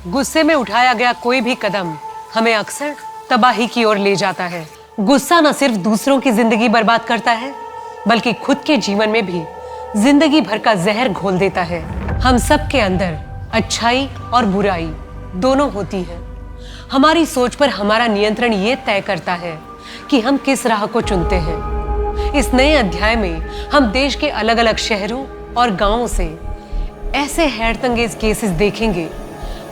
गुस्से में उठाया गया कोई भी कदम हमें अक्सर तबाही की ओर ले जाता है। गुस्सा न सिर्फ दूसरों की जिंदगी बर्बाद करता है, बल्कि खुद के जीवन में भी जिंदगी भर का जहर घोल देता है। हम सब के अंदर अच्छाई और बुराई दोनों होती है। हमारी सोच पर हमारा नियंत्रण ये तय करता है कि हम किस राह को चुनते हैं। इस नए अध्याय में हम देश के अलग अलग शहरों और गांवों से ऐसे हैरतअंगेज केसेस देखेंगे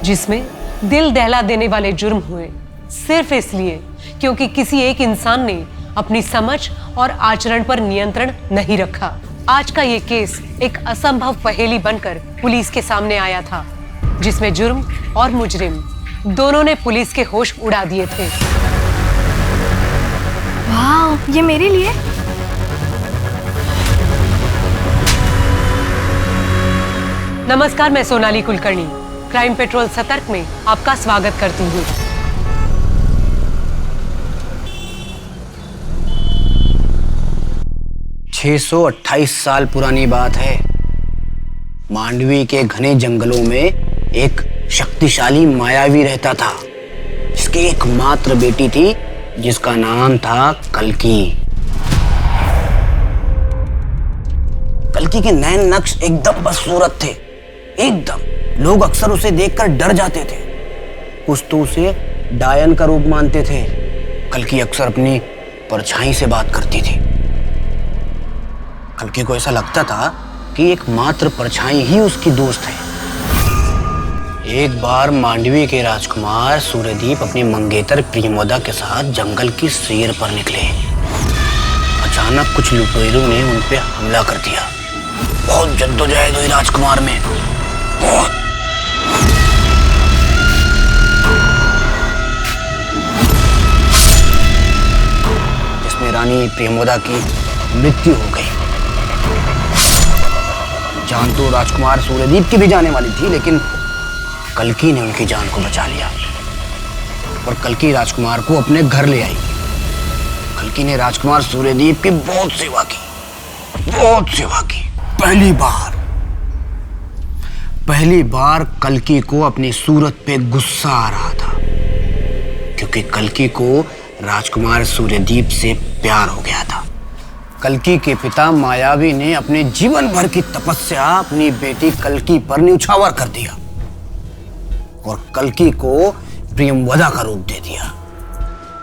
जिसमें दिल दहला देने वाले जुर्म हुए, सिर्फ इसलिए क्योंकि किसी एक इंसान ने अपनी समझ और आचरण पर नियंत्रण नहीं रखा। आज का ये केस एक असंभव पहेली बनकर पुलिस के सामने आया था, जिसमें जुर्म और मुजरिम दोनों ने पुलिस के होश उड़ा दिए थे। वाह, ये मेरे लिए। नमस्कार, मैं सोनाली कुलकर्णी क्राइम पेट्रोल सतर्क में आपका स्वागत करती हूँ। छह 628 साल पुरानी बात है। मांडवी के घने जंगलों में एक शक्तिशाली मायावी रहता था, जिसकी एकमात्र बेटी थी, जिसका नाम था कल्की। कल्की के नैन नक्श एकदम बदसूरत थे, एकदम। लोग अक्सर उसे देखकर डर जाते थे। कुछ तो उसे डायन का रूप मानते थे। कल्की अक्सर अपनी परछाई से बात करती थी। कल्की को ऐसा लगता था कि एकमात्र परछाई ही उसकी दोस्त है। एक बार मांडवी के राजकुमार सूर्यदीप अपनी मंगेतर प्रियमोदा के साथ जंगल की सैर पर निकले। अचानक कुछ लुटेरों ने उन पे हमला कर दिया। बहुत जद्दोजहद हुई राजकुमार में, बहुत। जिसमें रानी प्रियमोदा की मृत्यु हो गई। जान तो राजकुमार सूर्यदीप की भी जाने वाली थी, लेकिन कल्की ने उनकी जान को बचा लिया और कल्की राजकुमार को अपने घर ले आई। कल्की ने राजकुमार सूर्यदीप की बहुत सेवा की, बहुत सेवा की। पहली बार कल्की को अपनी सूरत पे गुस्सा आ रहा था, क्योंकि कल्की को राजकुमार सूर्यदीप से प्यार हो गया था। कल्की के पिता मायावी ने अपने जीवन भर की तपस्या अपनी बेटी कल्की पर न्यौछावर कर दिया और कल्की को प्रियमवदा का रूप दे दिया।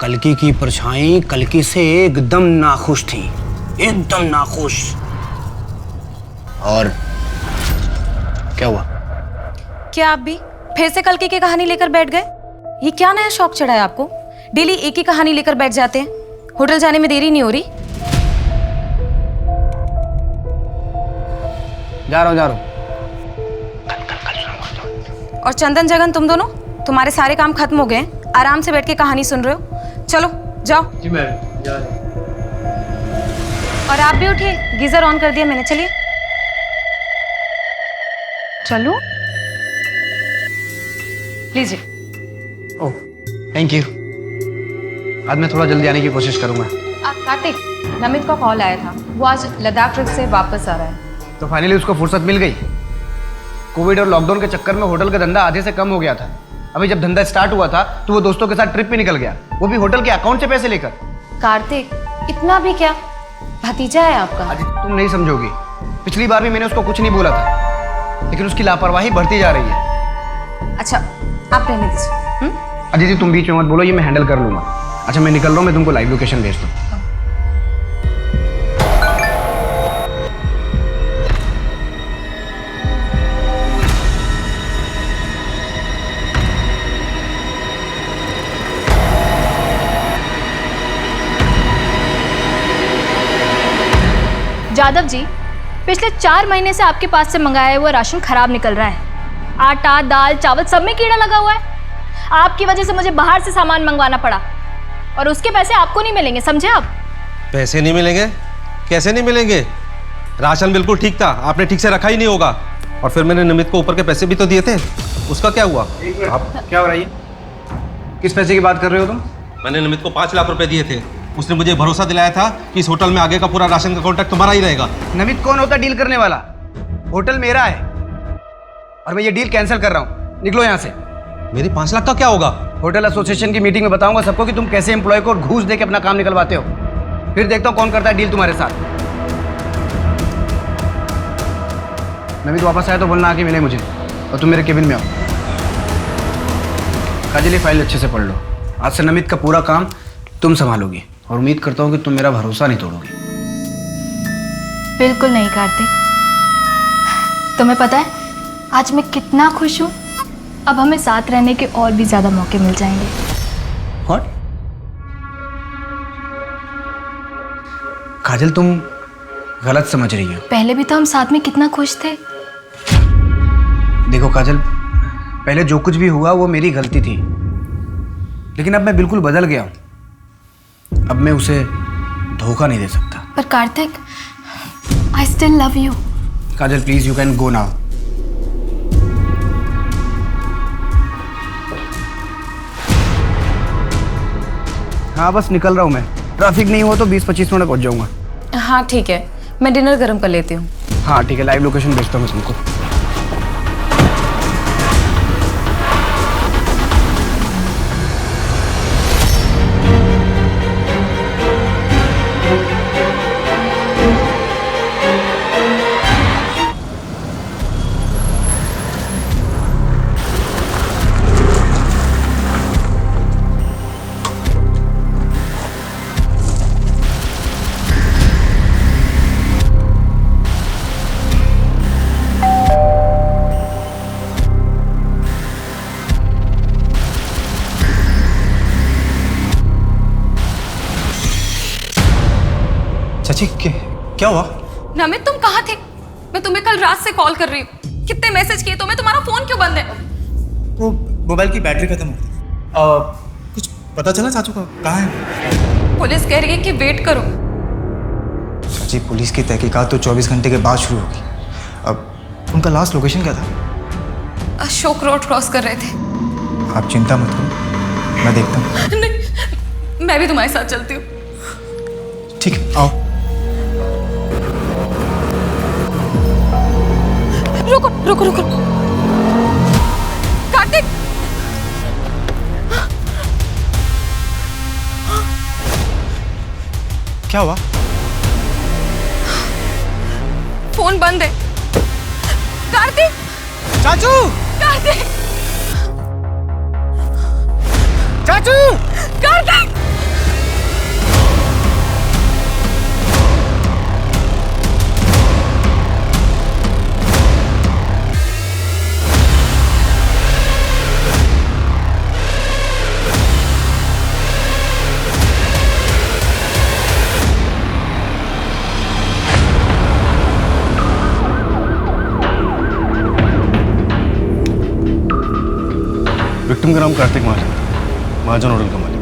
कल्की की परछाई कल्की से एकदम नाखुश थी, एकदम नाखुश। और क्या हुआ? क्या आप भी फिर से कल्की की कहानी लेकर बैठ गए? ये क्या नया शौक चढ़ा है आपको? डेली एक ही कहानी लेकर बैठ जाते हैं। होटल जाने में देरी नहीं हो रही? जा रहा हूँ। और चंदन जगन, तुम दोनों, तुम्हारे सारे काम खत्म हो गए हैं, आराम से बैठ के कहानी सुन रहे हो। चलो जाओ। जी मैम, जा रहे हैं। और आप भी उठिए, गीजर ऑन कर दिया मैंने। चलिए चलो, लीजिए। ओह, थैंक यू। आज मैं थोड़ा जल्दी आने की कोशिश करूंगा। कार्तिक, नमित का कॉल आया था, वो आज लद्दाख ट्रिप से वापस आ रहा है। तो फाइनली उसको फुर्सत मिल गई। कोविड और लॉकडाउन के चक्कर में होटल का धंधा आधे से कम हो गया था। अभी जब धंधा स्टार्ट हुआ था तो वो दोस्तों के साथ ट्रिप पे निकल गया, वो भी होटल के अकाउंट से पैसे लेकर। कार्तिक, इतना भी क्या? भतीजा है आपका। आज तुम नहीं समझोगी। पिछली बार भी मैंने उसको कुछ नहीं बोला था, लेकिन उसकी लापरवाही बढ़ती जा रही है। अच्छा, आप रहने दीजिए। अदिति, तुम बीच में मत बोलो, ये मैं हैंडल कर लूंगा। अच्छा, मैं निकल रहा हूँ, मैं तुमको लाइव लोकेशन भेज दूँ। जादव जी, पिछले 4 महीने से आपके पास से मंगाया हुआ राशन खराब निकल रहा है। आटा, दाल, चावल सब में कीड़ा लगा हुआ है। आपकी वजह से मुझे बाहर से सामान मंगवाना पड़ा और उसके पैसे आपको नहीं मिलेंगे, समझे आप? पैसे नहीं मिलेंगे? कैसे नहीं मिलेंगे? राशन बिल्कुल ठीक था, आपने ठीक से रखा ही नहीं होगा। और फिर मैंने नमित को ऊपर के पैसे भी तो दिए थे, उसका क्या हुआ? आप क्या हो रहा है? किस पैसे की बात कर रहे हो तुम? मैंने नमित को 5 लाख रुपए दिए थे। उसने मुझे भरोसा दिलाया था कि इस होटल में आगे का पूरा राशन का कॉन्ट्रैक्ट तुम्हारा ही रहेगा। नमित कौन होता डील करने वाला? होटल मेरा है और मैं ये डील कैंसिल कर रहा हूँ। निकलो यहाँ से। मेरे 5 लाख का क्या होगा? होटल एसोसिएशन की मीटिंग में बताऊंगा सबको कि तुम कैसे एम्प्लॉय को घूस दे के अपना काम निकलवाते हो। फिर देखता हूँ कौन करता है डील तुम्हारे साथ। नमित वापस आया तो बोलना आके मिले मुझे, और तुम मेरे केबिन में आओ। काजल ये फाइल अच्छे से पढ़ लो। आज से नमित का पूरा काम तुम संभालोगी, और उम्मीद करता हूँ कि तुम मेरा भरोसा नहीं तोड़ोगी। बिल्कुल नहीं कार्तिक। तुम्हें पता है आज मैं कितना खुश हूँ। अब हमें साथ रहने के और भी ज्यादा मौके मिल जाएंगे। और काजल तुम गलत समझ रही हो। पहले भी तो हम साथ में कितना खुश थे। देखो काजल, पहले जो कुछ भी हुआ वो मेरी गलती थी, लेकिन अब मैं बिल्कुल बदल गया हूं। अब मैं उसे धोखा नहीं दे सकता। पर Kartik, I still love you. Kajal please, you can go now. हाँ बस निकल रहा हूँ मैं। ट्रैफिक नहीं हो तो 20-25 मिनट में पहुंच जाऊंगा। हाँ ठीक है, मैं डिनर गर्म कर लेती हूँ। हाँ ठीक है, लाइव लोकेशन भेजता हूँ मैं तुमको। चाची क्या हुआ? नमित तुम कहाँ थे? मैं तुम्हें कल रात से कॉल कर रही हूँ। कितने मैसेज किए तुम्हें, तुम्हारा फोन क्यों बंद है? वो मोबाइल की बैटरी खत्म हो गई। कुछ पता चला चाचू का कहाँ है? पुलिस कह रही है कि वेट करो। चाची पुलिस की तहकीकात तो 24 घंटे के बाद शुरू होगी। अब उनका लास्ट लोकेशन क्या था? अशोक रोड क्रॉस कर रहे थे। आप चिंता मत करो, मैं देखता हूँ। नहीं, मैं भी तुम्हारे साथ चलती हूँ। ठीक है, आओ। रुको रुको रुको, कार्तिक! क्या हुआ? फोन बंद है। कार्तिक! चाचू! कार्तिक! चाचू! कार्तिक! विक्टिम का नाम कार्तिक महाजन, महाजन होटल का मालिक।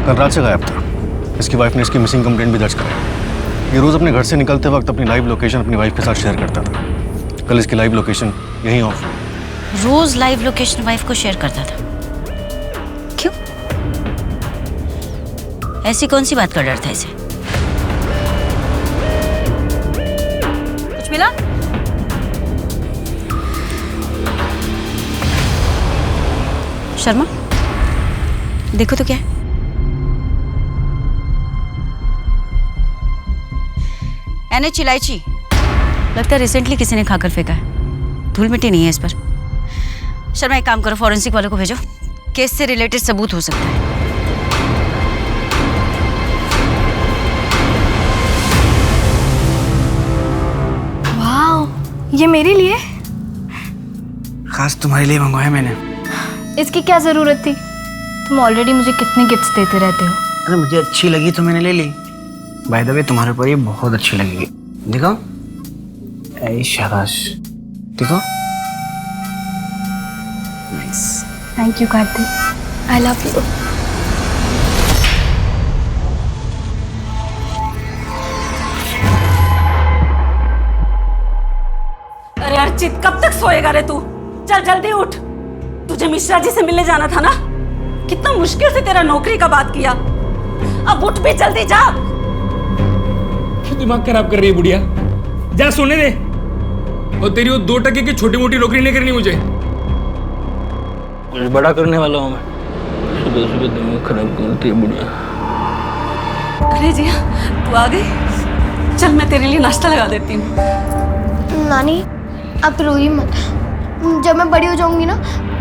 कल रात से गायब था। इसकी वाइफ ने इसकी मिसिंग कंप्लेंट भी दर्ज कराई। ये रोज अपने घर से निकलते वक्त अपनी लाइव लोकेशन अपनी वाइफ के साथ शेयर करता था। कल इसकी लाइव लोकेशन यहीं ऑफ हुई। रोज लाइव लोकेशन वाइफ को शेयर करता था? क्यों? ऐसी कौन सी बात का डर था इसे? कुछ मिला? शर्मा, देखो तो क्या है। NH इलायची लगता है रिसेंटली किसी ने खाकर फेंका है। धूल मिट्टी नहीं है इस पर। शर्मा एक काम करो, फॉरेंसिक वालों को भेजो। केस से रिलेटेड सबूत हो सकता है। वाओ, ये मेरे लिए? खास तुम्हारे लिए मंगवाया मैंने। इसकी क्या जरूरत थी? तुम ऑलरेडी मुझे कितने गिफ्ट्स देते रहते हो। अरे मुझे अच्छी लगी तो मैंने ले ली। बाय द वे तुम्हारे ऊपर ये बहुत अच्छी लगेगी। देखो, ऐ शाबाश, देखो। Thank you Kartik, I love you. अरे अर्चित, कब तक सोएगा रे तू? चल जल्दी उठ। तुझे मिश्रा जी से मिलने जाना था ना? कितना मुश्किल से तेरा नौकरी का बात किया। अब उठ भी, जल्दी जा। क्यों दिमाग खराब कर रही है बुढ़िया? जा सोने दे। और तेरी वो 2 टके की छोटी मोटी नौकरी नहीं करनी मुझे। कुछ बड़ा करने वाला हूँ मैं। सुबह सुबह दिमाग खराब करती है बुढ़िया। अरे जिया, तू आ गई? चल मैं तेरे लिए नाश्ता लगा देती हूँ। नानी आप रोइए मत, जब मैं बड़ी हो जाऊंगी ना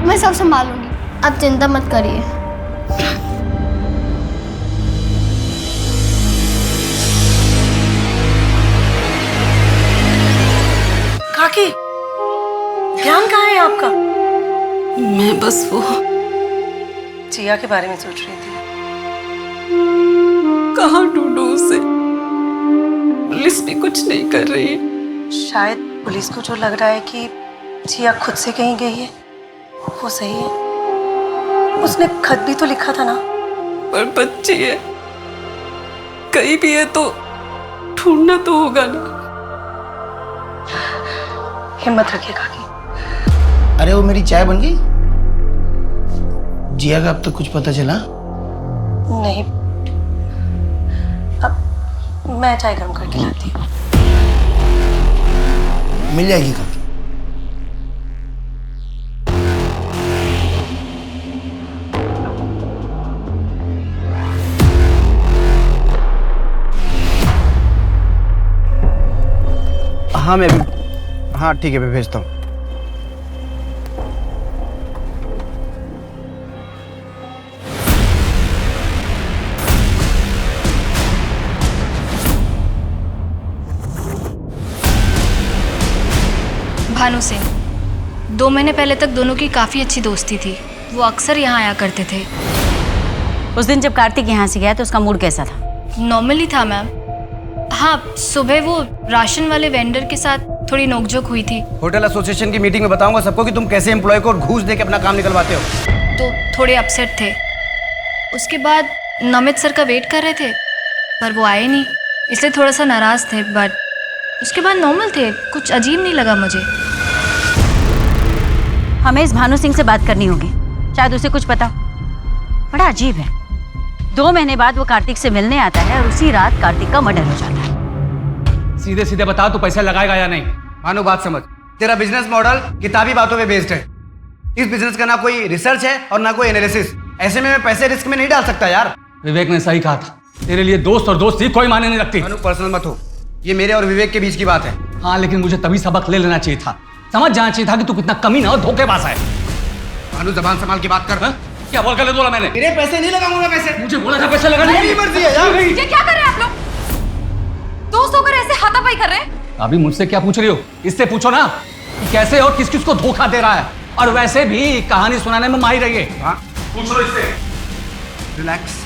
मैं सब संभालूंगी, आप चिंता मत करिए। काकी, ध्यान कहाँ है आपका? मैं बस वो जिया के बारे में सोच रही थी। कहाँ ढूंढूं उसे? पुलिस भी कुछ नहीं कर रही है। शायद पुलिस को जो लग रहा है कि जिया खुद से कहीं गई है वो सही है। उसने खत भी तो लिखा था ना। पर बच्ची है, कहीं भी है तो ढूंढना तो होगा ना। हिम्मत रखिए काकी। अरे वो मेरी चाय बन गई? जिया का अब तक कुछ पता चला? नहीं, अब मैं चाय गर्म करके लाती हूँ। मिल जाएगी काकी। हाँ मैं हाँ ठीक है, मैं भेजता हूँ। भानु सिंह, 2 महीने पहले तक दोनों की काफ़ी अच्छी दोस्ती थी। वो अक्सर यहाँ आया करते थे। उस दिन जब कार्तिक यहाँ से गया तो उसका मूड कैसा था? नॉर्मली था मैम। हाँ, सुबह वो राशन वाले वेंडर के साथ थोड़ी नोकझोंक हुई थी। होटल एसोसिएशन की मीटिंग में बताऊंगा सबको कि तुम कैसे एम्प्लॉय को घूस दे के अपना काम निकलवाते हो। तो थोड़े अपसेट थे। उसके बाद नमित सर का वेट कर रहे थे पर वो आए नहीं, इसलिए थोड़ा सा नाराज़ थे। बट उसके बाद नॉर्मल थे, कुछ अजीब नहीं लगा मुझे। हमें इस भानु सिंह से बात करनी होगी, शायद उसे कुछ पता। बड़ा अजीब है, 2 महीने बाद वो कार्तिक से मिलने आता है और उसी रात कार्तिक का मर्डर हो जाता है। सीधे सीधे बता, तू पैसा लगाएगा या नहीं? मानो बात समझ, तेरा बिजनेस मॉडल किताबी बातों पे बेस्ड है। इस बिजनेस का ना कोई रिसर्च है और ना कोई एनालिसिस। ऐसे में मैं पैसे रिस्क में नहीं डाल सकता यार। विवेक ने सही कहा था, तेरे लिए दोस्त और दोस्ती कोई मायने नहीं रखती। मानो पर्सनल मत हो, ये मेरे और विवेक के बीच की बात है। हाँ, लेकिन मुझे तभी सबक ले लेना चाहिए था, समझ जाना चाहिए था कि तू कितना कमीना और धोखेबाज है। मानो जबान संभाल के बात कर। हा? क्या बोल कर बोला मैंने? तेरे पैसे नहीं लगाऊंगा मैं पैसे। मुझे बोला था पैसे लगाने मेरी मर्जी है यार। ये क्या कर रहे हैं आप लोग? दोस्त होकर ऐसे हाथापाई कर रहे हैं? अभी मुझसे क्या पूछ रही हो? इससे पूछो ना कि कैसे और किस किस को धोखा दे रहा है। और वैसे भी कहानी सुनाने में माहिर है ये। हाँ, पूछ लो इससे। रिलैक्स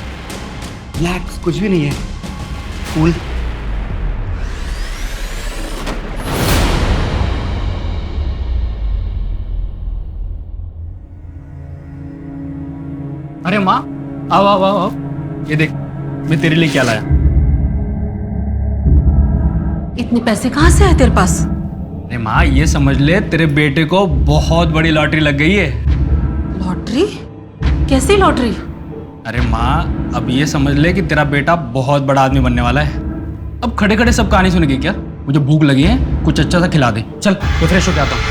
रिलैक्स, कुछ भी नहीं है, कूल। अरे माँ, आओ आओ आओ आओ, ये देख मैं तेरे लिए क्या लाया। इतने पैसे कहाँ से आए तेरे पास? अरे माँ, ये समझ ले तेरे बेटे को बहुत बड़ी लॉटरी लग गई है। लॉटरी? कैसी लॉटरी? अरे माँ, अब ये समझ ले कि तेरा बेटा बहुत बड़ा आदमी बनने वाला है। अब खड़े खड़े सब कहानी सुनेगी क्या? मुझे भूख लगी है, कुछ अच्छा सा खिला दे। चल मैं फ्रेश होके आता हूँ।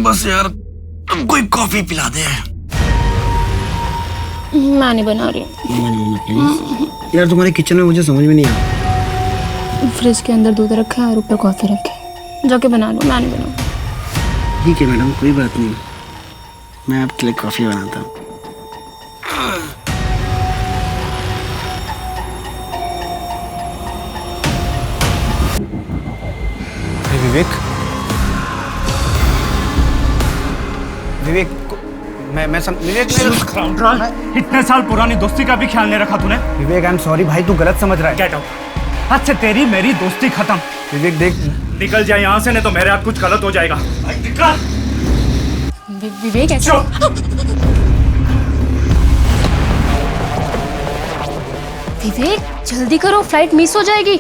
बस यार, अब कोई कॉफी पिला दे। मैं नहीं बना रही हूँ। यार तुम्हारे किचन में मुझे समझ में नहीं आता। फ्रिज के अंदर दूध रखा है और ऊपर कॉफी रखी है, जाके बना लो। मैं नहीं बनाऊँ। ठीक है मैडम, कोई बात नहीं, मैं आपके लिए कॉफी बनाता हूँ। विवेक, विवेक विवेक इतने साल पुरानी दोस्ती का भी ख्याल नहीं रखा तूने। विवेक, आई एम सॉरी भाई, तू गलत समझ रहा है। Get out. आज से तेरी मेरी दोस्ती खत्म। विवेक देख, निकल जाए यहाँ से, नहीं तो मेरे हाथ कुछ गलत हो जाएगा। निकल। विवेक ऐसे विवेक जल्दी करो, फ्लाइट मिस हो जाएगी।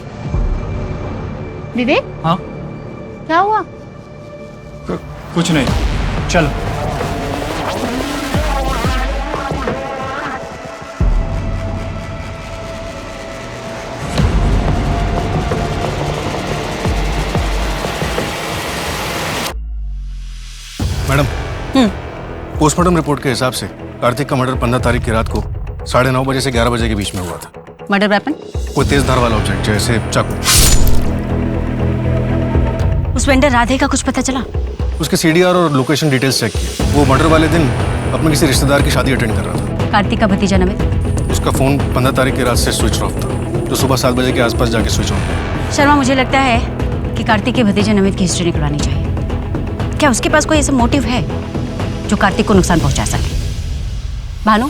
विवेक, हाँ क्या हुआ? कुछ नहीं, चल। पोस्टमार्टम रिपोर्ट के हिसाब से कार्तिक का मर्डर 15 तारीख की रात को 9:30 बजे से 11 बजे के बीच में हुआ था। Murder weapon? कोई तेज धार वाला ऑब्जेक्ट जैसे चाकू। उस वेंडर राधे का कुछ पता चला? उसके सीडीआर और लोकेशन डिटेल्स चेक किए। वो मर्डर वाले दिन अपने किसी रिश्तेदार की शादी अटेंड कर रहा था। कार्तिक का भतीजा नमित? उसका फोन 15 तारीख की रात से स्विच ऑफ था, जो सुबह 7 बजे के आसपास जाके स्विच ऑन हुआ। शर्मा, मुझे लगता है कि कार्तिक के भतीजे नमित की हिस्ट्री निकलवानी चाहिए। क्या उसके पास कोई ऐसा मोटिव है जो कार्तिक को नुकसान पहुंचा सके? भानु?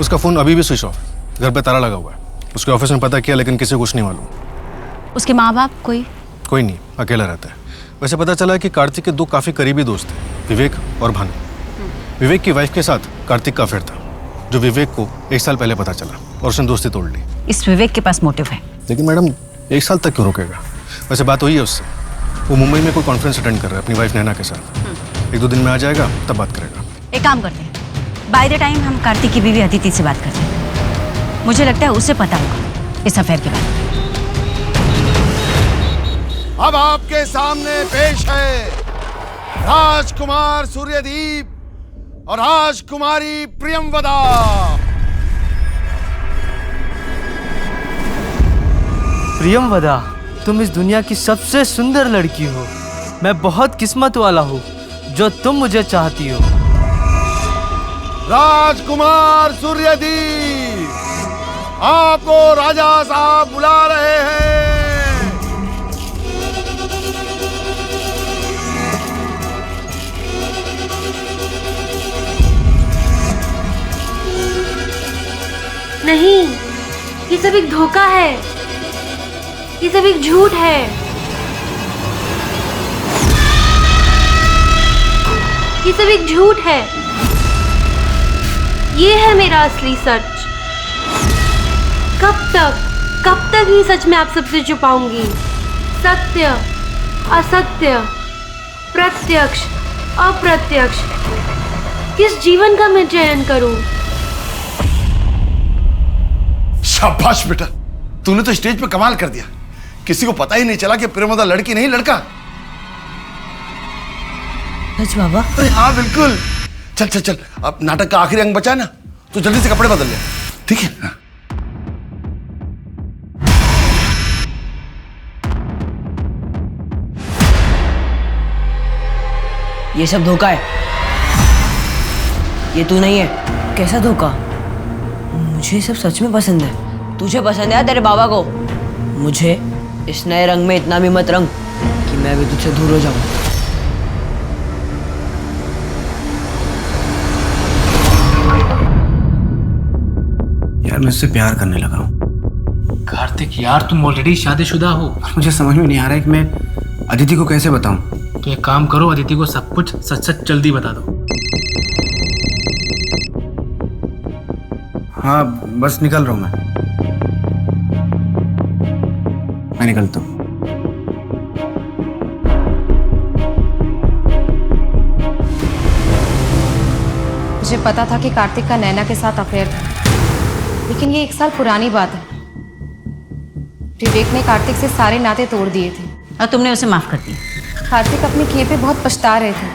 उसका फोन अभी भी स्विच ऑफ, घर पे ताला लगा हुआ है। उसके ऑफिस में पता किया लेकिन किसी को कुछ नहीं मालूम। उसके माँ बाप? कोई नहीं, अकेला रहता है। वैसे पता चला कि कार्तिक के 2 काफी करीबी दोस्त थे, विवेक और भानु। विवेक की वाइफ के साथ कार्तिक का अफेयर था, जो विवेक को 1 साल पहले पता चला और उसने दोस्ती तोड़ ली। इस विवेक के पास मोटिव है। लेकिन मैडम 1 साल तक क्यों रुकेगा? वैसे बात हुई है उससे, वो मुंबई में कोई कॉन्फ्रेंस अटेंड कर रहा है अपनी वाइफ नैना के साथ। 1-2 दिन में आ जाएगा, तब बात करेगा। एक काम करते हैं, बाय द टाइम हम कार्तिक की बीवी अदिति से बात करते हैं। मुझे लगता है उसे पता होगा इस अफेयर के बारे में। अब आपके सामने पेश है राजकुमार सूर्यदीप और राजकुमारी प्रियंवदा। प्रियंवदा, तुम इस दुनिया की सबसे सुंदर लड़की हो। मैं बहुत किस्मत वाला हूँ जो तुम मुझे चाहती हो। राजकुमार सूर्यदीप, आपको राजा साहब बुला रहे हैं। नहीं, ये सब एक धोखा है, ये सब एक झूठ है। ये सब एक झूठ है। ये है मेरा असली सच। कब तक ही सच मैं आप सबसे छुपाऊंगी? सत्य, असत्य, प्रत्यक्ष, अप्रत्यक्ष, किस जीवन का मैं चयन करूं? शाबाश बेटा, तूने तो स्टेज पे कमाल कर दिया। किसी को पता ही नहीं चला कि प्रियंवदा लड़की नहीं लड़का। सच बाबा? अरे हाँ बिल्कुल। चल चल चल, अब नाटक का आखिरी अंग बचा है ना, तो जल्दी से कपड़े बदल ले, ठीक है? हाँ। ये सब धोखा है, ये तू नहीं है। कैसा धोखा? मुझे सब सच में पसंद है। तुझे पसंद है तेरे बाबा को? मुझे इस नए रंग में इतना भी मत रंग कि मैं भी तुझसे दूर हो जाऊं। यार मैं उससे प्यार करने लगा हूँ। कार्तिक यार, तुम ऑलरेडी शादीशुदा हो। मुझे समझ में नहीं आ रहा है कि मैं अदिति को कैसे बताऊं। तो एक काम करो, अदिति को सब कुछ सच सच जल्दी बता दो। हाँ बस निकल रहा हूँ मैं निकलता हूँ। मुझे पता था कि कार्तिक का नैना के साथ अफेयर था, लेकिन ये 1 साल पुरानी बात है। विवेक ने कार्तिक से सारे नाते तोड़ दिए थे और तुमने उसे माफ कर दिया। कार्तिक अपने किए पे बहुत पछता रहे थे,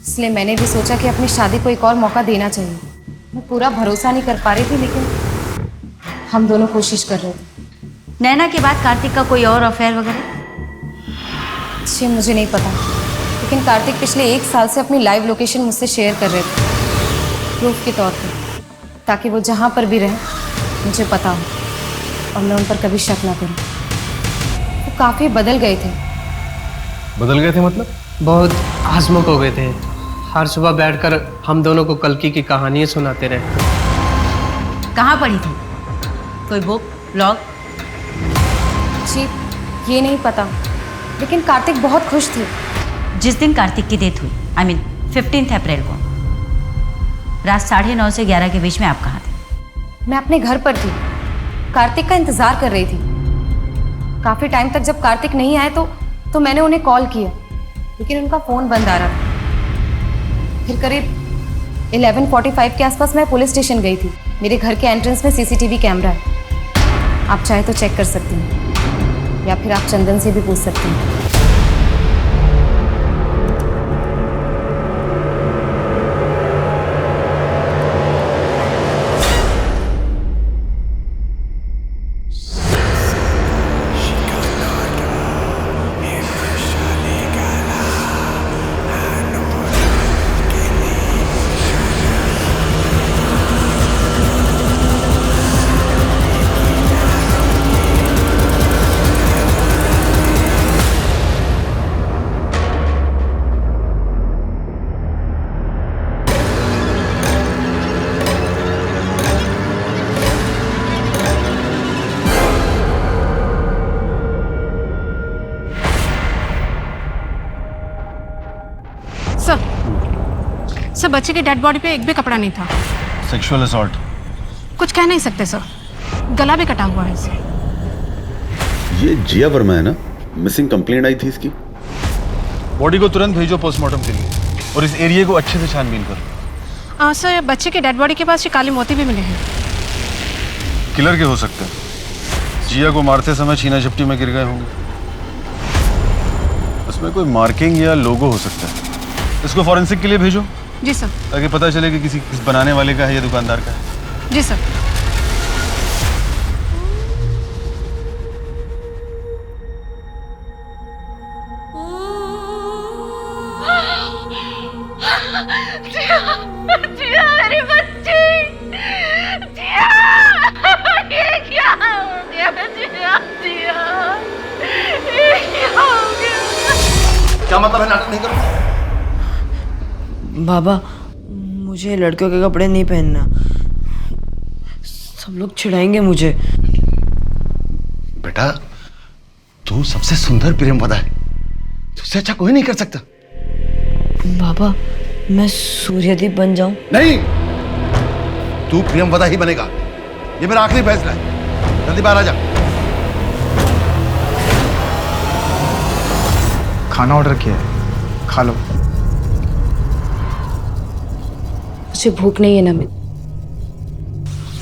इसलिए मैंने भी सोचा कि अपनी शादी को एक और मौका देना चाहिए। मैं पूरा भरोसा नहीं कर पा रही थी, लेकिन हम दोनों कोशिश कर रहे थे। नैना के बाद कार्तिक का कोई और अफेयर वगैरह? जी मुझे नहीं पता, लेकिन कार्तिक पिछले 1 साल से अपनी लाइव लोकेशन मुझसे शेयर कर रहे थे, प्रूफ के तौर पे, ताकि वो जहाँ पर भी रहें मुझे पता हो और मैं उन पर कभी शक ना करूं। वो काफ़ी बदल गए थे। बदल गए थे मतलब? बहुत हंसमुख हो गए थे। हर सुबह बैठकर हम दोनों को कल्कि की कहानियाँ सुनाते रहे। कहाँ पढ़ी थी? कोई बुक, ब्लॉग? जी ये नहीं पता, लेकिन कार्तिक बहुत खुश थे। जिस दिन कार्तिक की डेथ हुई, I mean 15 अप्रैल को, रात 9:30 से 11 के बीच में आप कहाँ थे? मैं अपने घर पर थी, कार्तिक का इंतज़ार कर रही थी। काफ़ी टाइम तक जब कार्तिक नहीं आए तो मैंने उन्हें कॉल किया, लेकिन उनका फ़ोन बंद आ रहा था। फिर करीब 11:45 के आसपास मैं पुलिस स्टेशन गई थी। मेरे घर के एंट्रेंस में CCTV कैमरा है, आप चाहे तो चेक कर सकती हैं, या फिर आप चंदन से भी पूछ सकती हैं। सर बच्चे की डेड बॉडी पे एक भी कपड़ा नहीं था। Sexual assault. कुछ कह नहीं सकते सर, गला भी कटा हुआ है इसे। ये जिया वर्मा है ना? मिसिंग कंप्लेंट आई थी इसकी। बॉडी को तुरंत भेजो पोस्टमार्टम के लिए और इस एरिया को अच्छे से छानबीन करो। सर बच्चे की डेड बॉडी के पास ये काले मोती भी मिले हैं। किलर के हो सकते हैं, जिया को मारते समय छीना झपटी में गिर गए होंगे। उसमें कोई मार्किंग या लोगो हो सकता है। इसको फॉरेंसिक के लिए भेजो। जी सर। ताकि पता चले कि किसी बनाने वाले का है या दुकानदार का है। जी सर। जिया मेरी बच्ची, जिया, ये क्या हो गया जिया, जिया, ये क्या हो गया? क्या मतलब है नाटक नहीं करो? बाबा मुझे लड़कियों के कपड़े नहीं पहनना, सब लोग छिड़ाएंगे मुझे। बेटा तू सबसे सुंदर प्रेमवदा है, तुझसे अच्छा कोई नहीं कर सकता। बाबा मैं सूर्यदीप बन जाऊं? नहीं, तू प्रेमवदा ही बनेगा, ये मेरा आखिरी फैसला है। जल्दी बाहर आ जा। खाना ऑर्डर किया है, खा लो। मुझे भूख नहीं है नमित।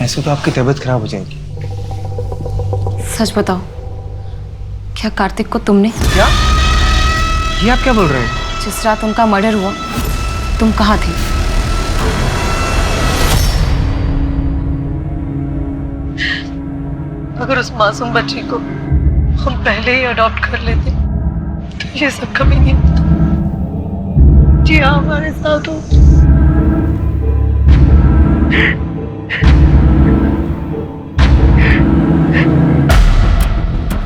ऐसे तो आपकी तबीयत खराब हो जाएगी। सच बताओ, क्या कार्तिक को तुमने? क्या? ये आप क्या बोल रहे हो? जिस रात उनका मर्डर हुआ तुम कहाँ थे? अगर उस मासूम बच्ची को हम पहले ही अडॉप्ट कर लेते तो ये सब कभी नहीं होता। जी हाँ, हमारे साथ हो।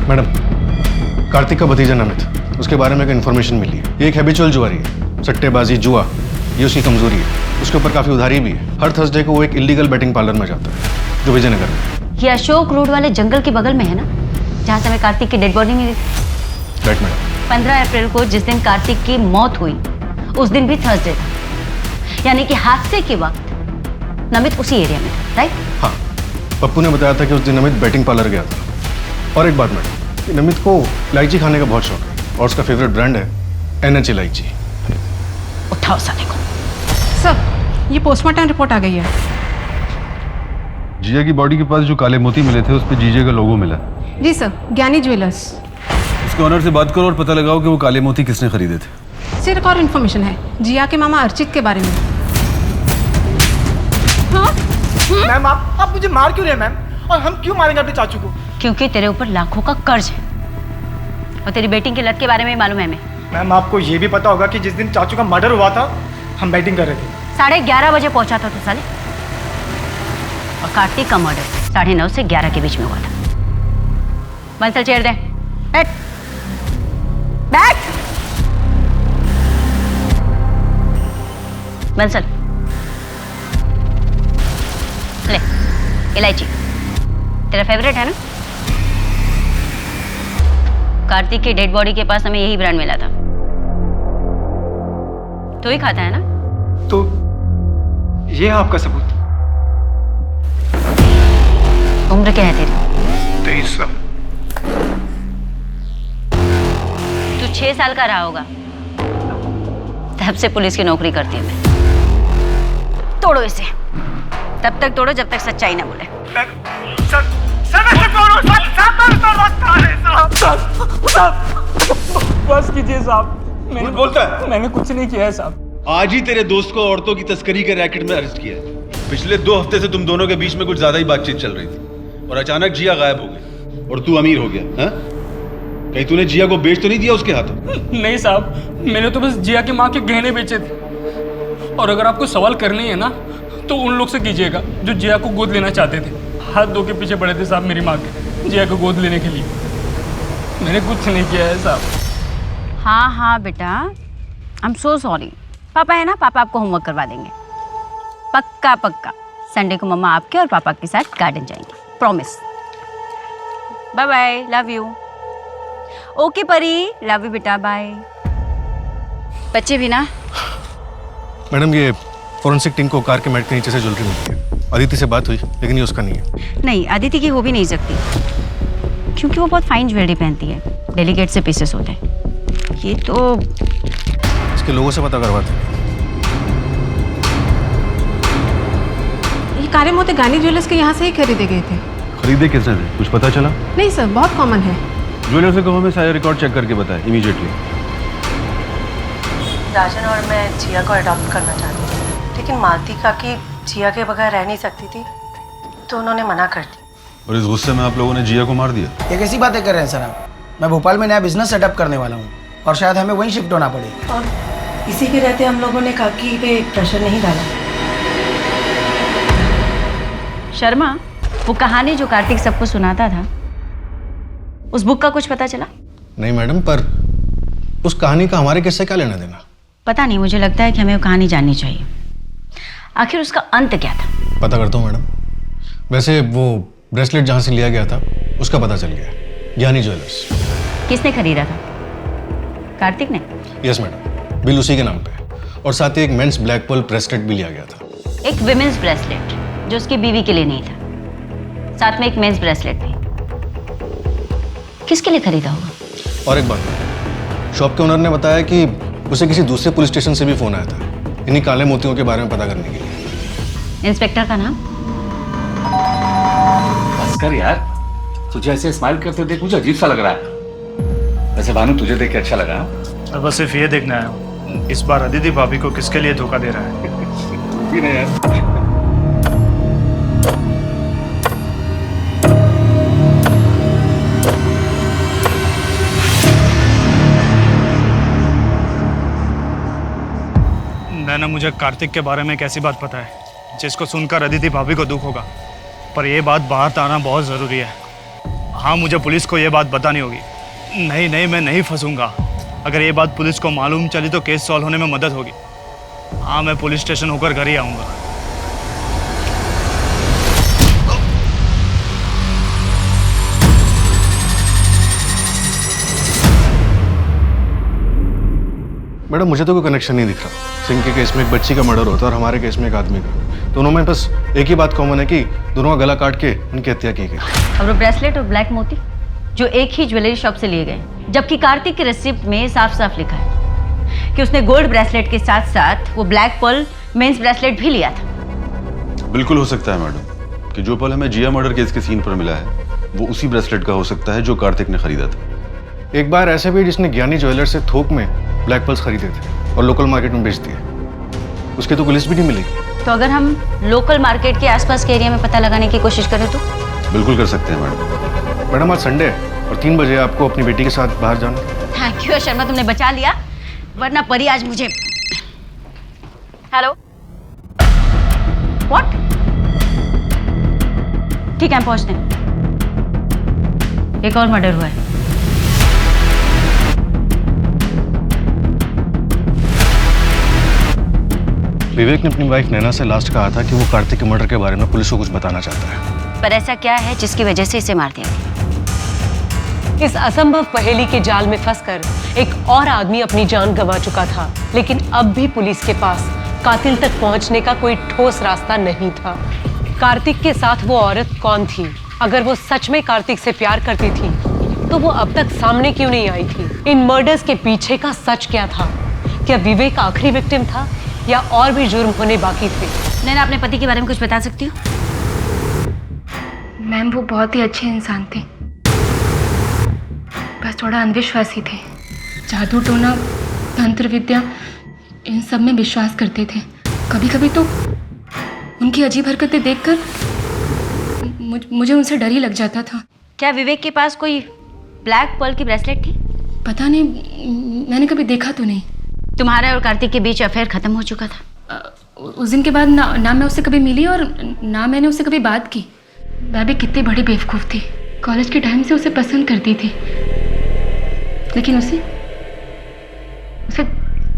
मैडम, कार्तिक का भतीजा नमित, उसके बारे में एक इन्फॉर्मेशन मिली है। ये एक हैबिचुअल जुआरी है, सट्टेबाजी, जुआ, ये उसकी कमजोरी है। उसके ऊपर काफी उधारी भी है। हर थर्सडे को वो एक इलीगल बैटिंग पार्लर में जाता है जो विजयनगर में। ये अशोक रोड वाले जंगल के बगल में है ना, जहाँ से हमें कार्तिक की डेड बॉडी मिली थी? Right madam. 15 अप्रैल को जिस दिन कार्तिक की मौत हुई उस दिन भी थर्सडे था, यानी कि हादसे के वक्त नमित उसी एरिया में था, राइट? हाँ, पप्पू ने बताया था कि उस दिन नमित बैटिंग पार्लर गया था। और एक बात मैडम, नमित को इलायची खाने का बहुत शौक है और उसका फेवरेट ब्रांड है NH इलायची। उठाओ साले को। सर ये पोस्टमार्टम रिपोर्ट आ गई है। जिया की बॉडी के पास जो काले मोती मिले थे उस पर जीजे का लोगो मिला। जी सर, ज्ञानी ज्वेलर्स। उसके ऑनर से बात करो और पता लगाओ कि वो काले मोती किसने खरीदे थे। सिर्फ और इन्फॉर्मेशन है जिया के मामा अर्चित के बारे में। हाँ? मैम आप मुझे मार क्यों रहे हैं मैम? और हम क्यों मारेंगे अपने चाचू को? क्योंकि तेरे ऊपर लाखों का कर्ज है और तेरी बेटिंग की लत के बारे में मालूम है हमें। मैम आपको ये भी पता होगा कि जिस दिन चाचू का मर्डर हुआ था हम बैटिंग कर रहे थे। 11:30 बजे पहुंचा था तू साले, और कार्तिक का मर्डर 9:30 से 11 के बीच में हुआ था। बंसल चेयर दे। बैठ बैठ बंसल, ले इलायची तेरा फेवरेट है ना? कार्तिक की डेड बॉडी के पास हमें यही ब्रांड मिला था। तो ही खाता है ना? तो ये है आपका सबूत? उम्र क्या है तेरी? 23 साल। तू 6 साल का रहा होगा तब से पुलिस की नौकरी करती है मैं। तोड़ो इसे, तब तक तोड़ो जब तक सच्चाई ना बोले। बस कीजिए साहब, मैंने बोलता है मैंने कुछ नहीं किया है साहब। आज ही तेरे दोस्त को औरतों की तस्करी के रैकेट में अरेस्ट किया है। पिछले 2 हफ्ते से तुम दोनों के बीच में कुछ ज्यादा ही बातचीत चल रही थी और अचानक जिया गायब हो गई और तू अमीर हो गया। हाँ? कहीं तूने जिया को बेच तो नहीं दिया उसके हाथों? नहीं साहब, मैंने तो बस जिया की माँ के गहने बेचे थे। और अगर आपको सवाल करनी है ना तो उन लोग से कीजिएगा जो जिया को गोद लेना चाहते थे। हाथ धो के पीछे पड़े थे साहब मेरी माँ के, जिया को गोद लेने के लिए। मैंने कुछ नहीं किया है साहब। हाँ हाँ बेटा, आई एम सो सॉरी। पापा है ना, पापा आपको होमवर्क करवा देंगे पक्का पक्का। संडे को मम्मा आपके और पापा के साथ गार्डन जाएंगे, promise. Bye bye, love you. Okay Pari, love you बेटा, बाय। बच्चे भी ना। मैडम ये फॉरेंसिक टीम को कार के मैट के नीचे से ज्वेलरी मिली है। अदिति से बात हुई लेकिन ये उसका नहीं है। नहीं, अदिति की हो भी नहीं सकती क्योंकि वो बहुत फाइन ज्वेलरी पहनती है, डेलीकेट से पीसेस होते हैं। ये तो इसके लोगों से पता करवाते हैं। ये कारे मोते गानी ज्वेलर्स के यहाँ से ही खरीदे गए थे। खरीदे किसने थे, कुछ पता चला? नहीं सर, बहुत कॉमन है। ज्वेलर से कहो हमें सारे रिकॉर्ड चेक करके बताएं इमीडिएटली। राजन और मैं जिया को अडॉप्ट करना चाहती थी, लेकिन मालती काकी जिया के बगैर रह नहीं सकती थी, तो उन्होंने मना कर दी। और इस गुस्से में आप लोगों ने जिया को मार दिया? ये कैसी बातें कर रहे हैं सर आप? मैं भोपाल में नया बिजनेस सेटअप करने वाला हूँ और शायद हमें वहीं शिफ्ट होना पड़े। और इसी के रहते हम लोगों ने काकी पे प्रेशर नहीं डाला। शर्मा, वो कहानी जो कार्तिक सबको सुनाता था, उस बुक का कुछ पता चला? नहीं मैडम, पर उस कहानी का हमारे किससे क्या लेना देना? पता नहीं, मुझे लगता है कि हमें वो कहानी जाननी चाहिए। आखिर उसका अंत क्या था? पता करता हूँ मैडम। वैसे वो ब्रेसलेट जहाँ से लिया गया था उसका पता चल गया, ज्ञानी ज्वेलर्स। किसने खरीदा था? कार्तिक ने? यस मैडम, बिल उसी के नाम पे, और साथ ही एक मेंस ब्लैक पर्ल ब्रेसलेट भी लिया गया था। एक विमेंस ब्रेसलेट जो उसकी बीवी के लिए नहीं था, साथ में एक मेंस ब्रेसलेट भी। किसके लिए खरीदा होगा? और एक बात, शॉप के ओनर ने बताया कि उसे किसी दूसरे पुलिस स्टेशन से भी फोन आया था इन्हीं काले मोतियों के बारे में पता करने के लिए। इंस्पेक्टर का नाम? बस कर यार, तुझे ऐसे स्माइल करते देख मुझे अजीब सा लग रहा है। वैसे भानु, तुझे देख के अच्छा लगा? मैं बस सिर्फ ये देखना है इस बार अदिति भाभी को किसके लिए धोखा दे रहा है। भी नहीं यार। नैना, मुझे कार्तिक के बारे में एक ऐसी बात पता है जिसको सुनकर अदिति भाभी को दुख होगा, पर यह बात बाहर आना बहुत ज़रूरी है। हाँ, मुझे पुलिस को यह बात बतानी होगी। नहीं, मैं नहीं फंसूंगा। अगर ये बात पुलिस को मालूम चली तो केस सॉल्व होने में मदद होगी। हाँ, मैं पुलिस स्टेशन होकर घर ही आऊँगा। मैडम, मुझे तो कोई कनेक्शन नहीं दिख रहा। सिंह के केस में एक बच्ची का मर्डर होता है और हमारे केस में एक आदमी का। दोनों में बस एक ही बात कॉमन है कि दोनों का गला काट के उनकी हत्या की गई। और वो ब्रेसलेट और ब्लैक मोती जो एक ही ज्वेलरी शॉप से लिए गए, जबकि कार्तिक की रिसिप्ट में साफ साफ लिखा है कि उसने गोल्ड ब्रेसलेट के साथ साथ वो ब्लैक पर्ल मेंस ब्रेसलेट भी लिया था। बिल्कुल हो सकता है मैडम कि जो पल हमें जिया मर्डर केस के सीन पर मिला है वो उसी ब्रेसलेट का हो सकता है जो कार्तिक ने खरीदा था। एक बार ऐसे भी जिसने ज्ञानी ज्वेलर से थोक में ब्लैक पर्ल्स खरीदे थे और लोकल मार्केट में बेच दिए, उसकी तो कोई लिस्ट भी नहीं मिलेगी। तो अगर हम लोकल मार्केट के आसपास के एरिया में पता लगाने की कोशिश करें तो? बिल्कुल कर सकते हैं मैडम। मैडम, आज संडे है और 3 बजे आपको अपनी बेटी के साथ बाहर जाना। थैंक यू शर्मा, तुमने बचा लिया, वरना परी आज मुझे। Hello, what? ठीक है, हम पहुंचते हैं। एक और मर्डर हुआ है। विवेक ने अपनी वाइफ नैना से लास्ट कहा था कि वो कार्तिक के मर्डर के बारे में पुलिस को कुछ बताना चाहता है। पर ऐसा क्या है जिसकी वजह से इसे मार दिया गया? इस असंभव पहेली के जाल में फंसकर एक और आदमी अपनी जान गंवा चुका था, लेकिन अब भी पुलिस के पास कातिल तक पहुंचने का कोई ठोस रास्ता नहीं था। कार्तिक के साथ वो औरत कौन थी? अगर वो सच में कार्तिक से प्यार करती थी तो वो अब तक सामने क्यों नहीं आई थी? इन मर्डर्स के पीछे का सच क्या था? क्या विवेक आखिरी विक्टिम था या और भी जुर्म होने बाकी थे? नैना, अपने पति के बारे में कुछ बता सकती हो? मैम, वो बहुत ही अच्छे इंसान थे, बस थोड़ा अंधविश्वासी थे। जादू टोना, तंत्र विद्या, इन सब में विश्वास करते थे। कभी कभी तो उनकी अजीब हरकतें देखकर मुझे उनसे डर ही लग जाता था। क्या विवेक के पास कोई ब्लैक पर्ल की ब्रेसलेट थी? पता नहीं, मैंने कभी देखा तो नहीं। तुम्हारा और कार्तिक के बीच अफेयर खत्म हो चुका था? उस दिन के बाद ना मैं उससे कभी मिली और ना मैंने उससे कभी बात की। मैं भी कितनी बड़ी बेवकूफ़ थी। कॉलेज के टाइम से उसे पसंद करती थी, लेकिन उसे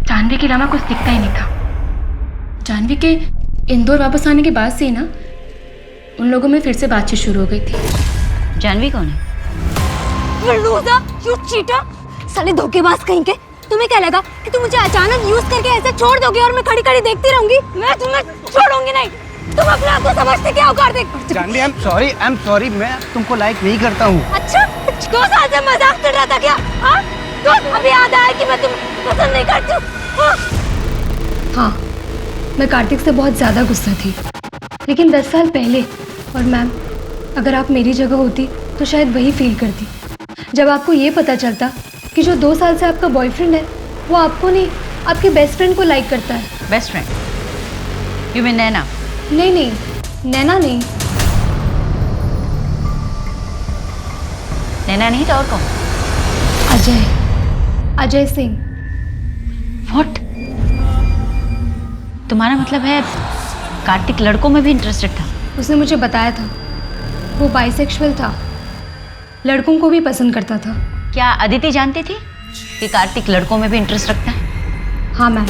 जानवी के अलावा कुछ दिखता ही नहीं था। जानवी के इंदौर वापस आने के बाद से ही ना उन लोगों में फिर से बातचीत शुरू हो गई थी। जानवी कौन है? You loser, you cheater! साले धोखेबाज कहीं के, तुम्हें क्या लगा कि तुम मुझे अचानक यूज करके ऐसे छोड़ दोगे और मैं खड़ी खड़ी देखती रहूंगी? मैं तुम्हें छोड़ूंगी नहीं। तुम अपने आप को समझते क्या हो Kartik? Jahnavi I am sorry, मैं तुमको लाइक नहीं करता हूँ। अच्छा, 2 साल से मजाक कर रहा था क्या? हाँ, तो अभी याद आया कि मैं तुम्हें पसंद नहीं करती हूँ। हाँ, मैं कार्तिक से बहुत ज़्यादा गुस्सा थी, लेकिन 10 साल पहले। और मैम, अगर आप मेरी जगह होती तो शायद वही फील करती। जब आपको ये पता चलता कि जो 2 साल से आपका बॉयफ्रेंड है वो आपको नहीं, आपके बेस्ट फ्रेंड को लाइक करता है। Best friend? यू मीन नैना? नहीं, नैना नहीं। नैना नहीं तो और कौन? अजय सिंह। व्हाट? तुम्हारा मतलब है कार्तिक लड़कों में भी इंटरेस्टेड था? उसने मुझे बताया था वो बाइसेक्सुअल था, लड़कों को भी पसंद करता था। क्या अदिति जानती थी कि कार्तिक लड़कों में भी इंटरेस्ट रखता है? हाँ मैम।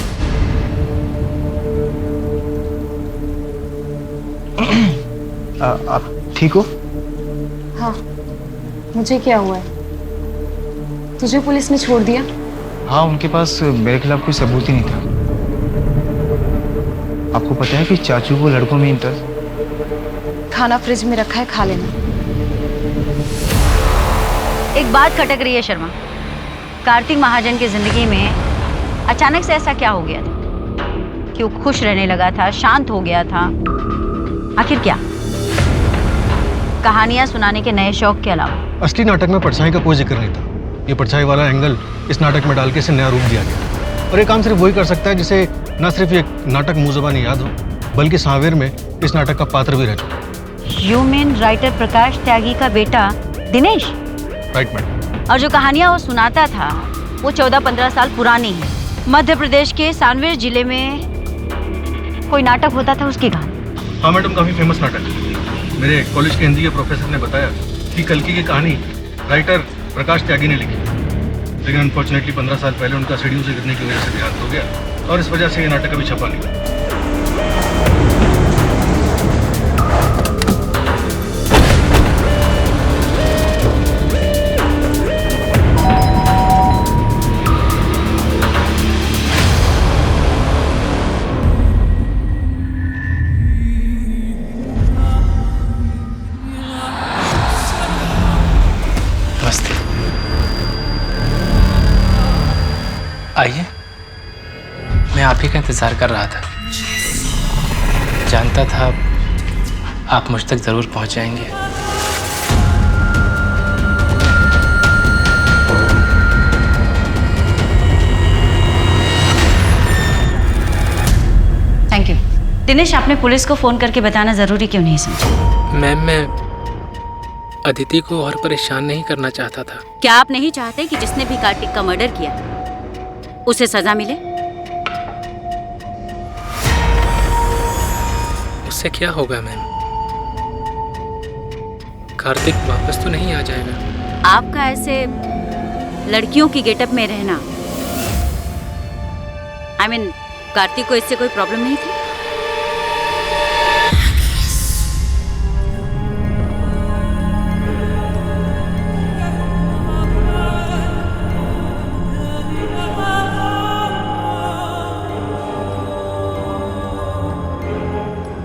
आप ठीक हो? हाँ, मुझे क्या हुआ है? तुझे पुलिस ने छोड़ दिया? हाँ, उनके पास मेरे खिलाफ कोई सबूत ही नहीं था। आपको पता है कि चाचू को लड़कों में इंटरेस्ट? खाना फ्रिज में रखा है, खा लेना। एक बात खटक रही है शर्मा, कार्तिक महाजन की जिंदगी में अचानक से ऐसा क्या हो गया था कि वो खुश रहने लगा था, शांत हो गया था? आखिर क्या? कहानियां सुनाने के नए शौक के अलावा? असली नाटक में परछाई का कोई जिक्र नहीं था। ये परछाई वाला एंगल इस नाटक में डाल के इसे नया रूप दिया गया। और ये काम सिर्फ वही कर सकता है जिसे न सिर्फ ये नाटक मुंह ज़बानी याद हो, बल्कि सांवेर में इस नाटक का पात्र भी रह चुका। यू मीन राइटर प्रकाश त्यागी का बेटा दिनेश? Right madam. और जो कहानियां वो सुनाता था वो 14-15 साल पुरानी है। मध्य प्रदेश के सांवेर जिले में कोई नाटक होता था, उसकी कहानी? हाँ मैडम, काफ़ी फेमस नाटक है। मेरे कॉलेज के हिंदी के प्रोफेसर ने बताया कि कल्कि की कहानी राइटर प्रकाश त्यागी ने लिखी, लेकिन अनफॉर्चुनेटली 15 साल पहले उनका सीढ़ियों से गिरने की वजह से देहांत हो गया और इस वजह से ये नाटक अभी छपा नहीं। आइए, मैं आप ही का इंतज़ार कर रहा था। जानता था आप मुझ तक ज़रूर पहुंच जाएंगे। Thank you. दिनेश, आपने पुलिस को फ़ोन करके बताना ज़रूरी क्यों नहीं समझा? मैम, मैं अदिति को और परेशान नहीं करना चाहता था। क्या आप नहीं चाहते कि जिसने भी कार्तिक का मर्डर किया उसे सजा मिले? उससे क्या होगा मैम? कार्तिक वापस तो नहीं आ जाएगा। आपका ऐसे लड़कियों की गेटअप में रहना, I mean, कार्तिक को इससे कोई प्रॉब्लम नहीं थी?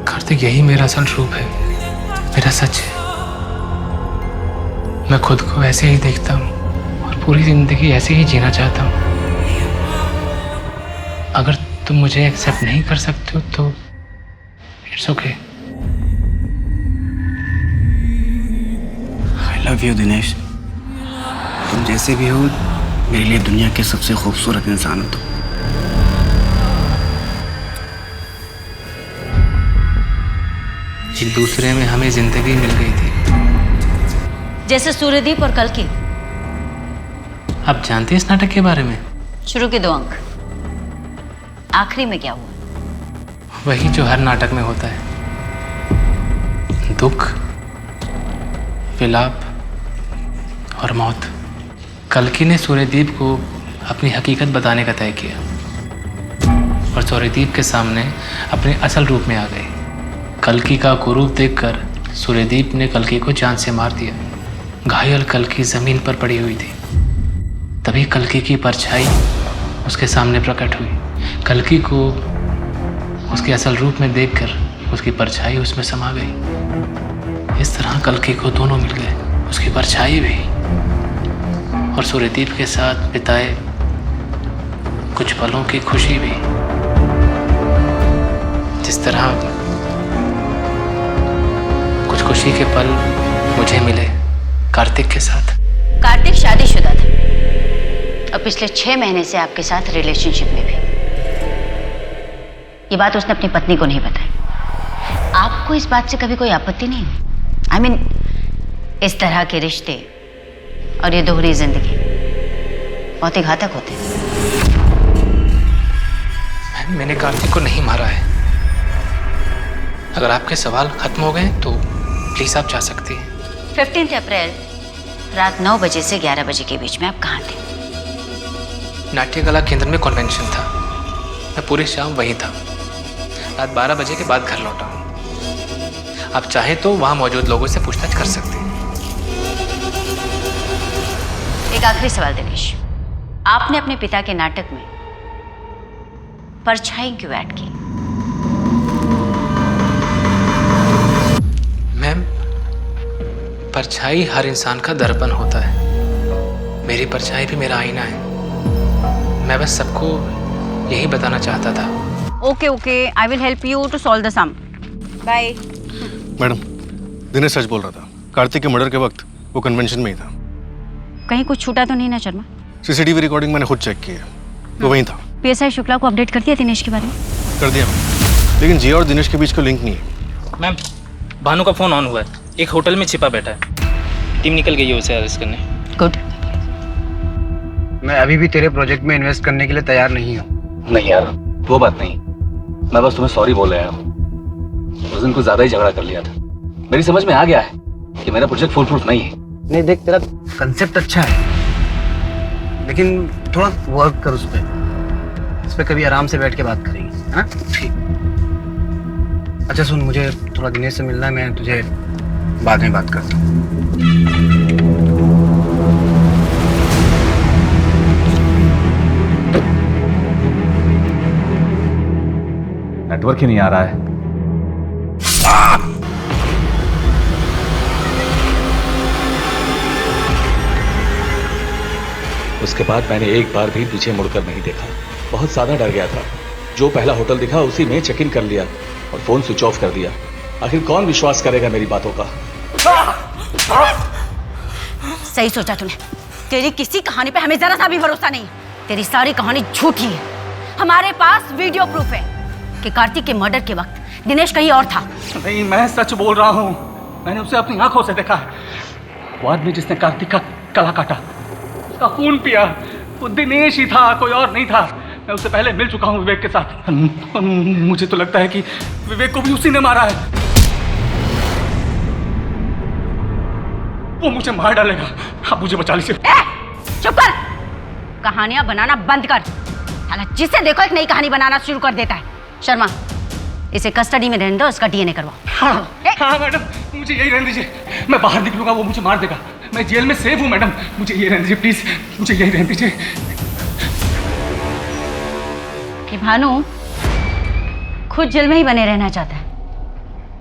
कार्तिक यही मेरा असल रूप है, मेरा सच है। मैं खुद को ऐसे ही देखता हूँ और पूरी जिंदगी ऐसे ही जीना चाहता हूँ। अगर तुम मुझे एक्सेप्ट नहीं कर सकते हो तो it's okay. I love you Dinesh. तुम जैसे भी हो मेरे लिए दुनिया के सबसे खूबसूरत इंसान हो तुम। एक दूसरे में हमें जिंदगी मिल गई थी, जैसे सूर्यदीप और कल्कि। आप जानते हैं इस नाटक के बारे में? शुरू के 2 अंक, आखिरी में क्या हुआ? वही जो हर नाटक में होता है, दुख, विलाप और मौत। कल्कि ने सूर्यदीप को अपनी हकीकत बताने का तय किया और सूर्यदीप के सामने अपने असल रूप में आ गए। कल्कि का कुरूप देखकर सूर्यदीप ने कल्कि को जान से मार दिया। घायल कल्कि जमीन पर पड़ी हुई थी। तभी कल्कि की परछाई उसके सामने प्रकट हुई। कल्कि को उसके असल रूप में देखकर उसकी परछाई उसमें समा गई। इस तरह कल्कि को दोनों मिल गए, उसकी परछाई भी और सूर्यदीप के साथ बिताए कुछ पलों की खुशी भी। जिस तरह कुछ खुशी के पल मुझे मिले कार्तिक के साथ। कार्तिक शादीशुदा था और पिछले 6 महीने से आपके साथ रिलेशनशिप में भी। ये बात उसने अपनी पत्नी को नहीं बताई। आपको इस बात से कभी कोई आपत्ति नहीं? I mean, इस तरह के रिश्ते और ये दोहरी जिंदगी बहुत ही घातक होते हैं। मैंने कार्तिक को नहीं मारा है। अगर आपके सवाल खत्म हो गए तो प्लीज आप जा सकती हैं। 15 अप्रैल रात 9 बजे से 11 बजे के बीच में आप कहाँ थे? नाट्य कला केंद्र में कन्वेंशन था। मैं पूरी शाम वहीं था। रात 12 बजे के बाद घर लौटा हूँ। आप चाहे तो वहां मौजूद लोगों से पूछताछ कर सकते हैं। एक आखिरी सवाल दिनेश, आपने अपने पिता के नाटक में परछाई क्यों ऐड की? मैम, परछाई हर इंसान का दर्पण होता है। मेरी परछाई भी मेरा आईना है। मैं बस सबको यही बताना चाहता था। Okay okay, I will help you to solve the sum. Bye. Madam, Dinesh सच बोल रहा था। कार्तिक के मर्डर के वक्त वो कन्वेंशन में ही था। कहीं कुछ छूटा तो नहीं ना शर्मा? सीसीटीवी रिकॉर्डिंग मैंने खुद चेक की है, वो वहीं था। पीएसआई शुक्ला को अपडेट कर दिया दिनेश के बारे में? कर दिया मैम, लेकिन जिया और दिनेश के बीच कोई लिंक नहीं है। मैम, भानु का फोन ऑन हुआ है। एक होटल में छिपा बैठा है। टीम निकल गई है उसे अरेस्ट करने। गुड। मैं अभी भी तेरे प्रोजेक्ट में इन्वेस्ट करने के लिए तैयार नहीं हूँ। नहीं यार, वो बात नहीं। मैं बस तुम्हें सॉरी बोल रहा हूँ। उस दिन कुछ ज्यादा ही झगड़ा कर लिया था। मेरी समझ में आ गया है कि मेरा प्रोजेक्ट फुल प्रूफ नहीं है। नहीं देख, तेरा कंसेप्ट अच्छा है, लेकिन थोड़ा वर्क कर उस पर कभी आराम से बैठ के बात करेंगे, है ना? ठीक। अच्छा सुन, मुझे थोड़ा दिनेश से मिलना है। मैं तुझे बाद में बात करता हूँ। नेटवर्क ही नहीं आ रहा है। उसके बाद मैंने एक बार भी पीछे मुड़कर नहीं देखा। बहुत ज्यादा डर गया था। जो पहला होटल दिखा उसी में चेक इन कर लिया और फोन स्विच ऑफ कर दिया। आखिर कौन विश्वास करेगा मेरी बातों का? सही सोचा तूने। तेरी किसी कहानी पे हमें जरा सा भी भरोसा नहीं। तेरी सारी कहानी झूठी है। हमारे पास वीडियो प्रूफ है कि कार्तिक के मर्डर के वक्त दिनेश कहीं और था। नहीं, मैं सच बोल रहा हूँ। मैंने उसे अपनी आंखों से देखा है। वो आदमी जिसने कार्तिक का गला काटा, उसका खून पिया, वो दिनेश ही था, कोई और नहीं था। मैं उससे पहले मिल चुका हूँ विवेक के साथ। मुझे तो लगता है कि विवेक को भी उसी ने मारा है। वो मुझे मार डालेगा। आप मुझे बचा लीजिए। चुप कर। कहानियां बनाना बंद कर। साला जिसे देखो एक नई कहानी बनाना शुरू कर देता है। शर्मा, इसे कस्टडी में रहने दो, उसका डीएनए करवाओ। हाँ मैडम, मुझे यही रहने दीजिए। मैं बाहर निकलूंगा वो मुझे मार देगा। मैं जेल में सेफ हूँ मैडम, मुझे यही रहने दीजिए प्लीज। मुझे यही रहने दीजिए। कि भानु खुद जेल में ही बने रहना चाहता है।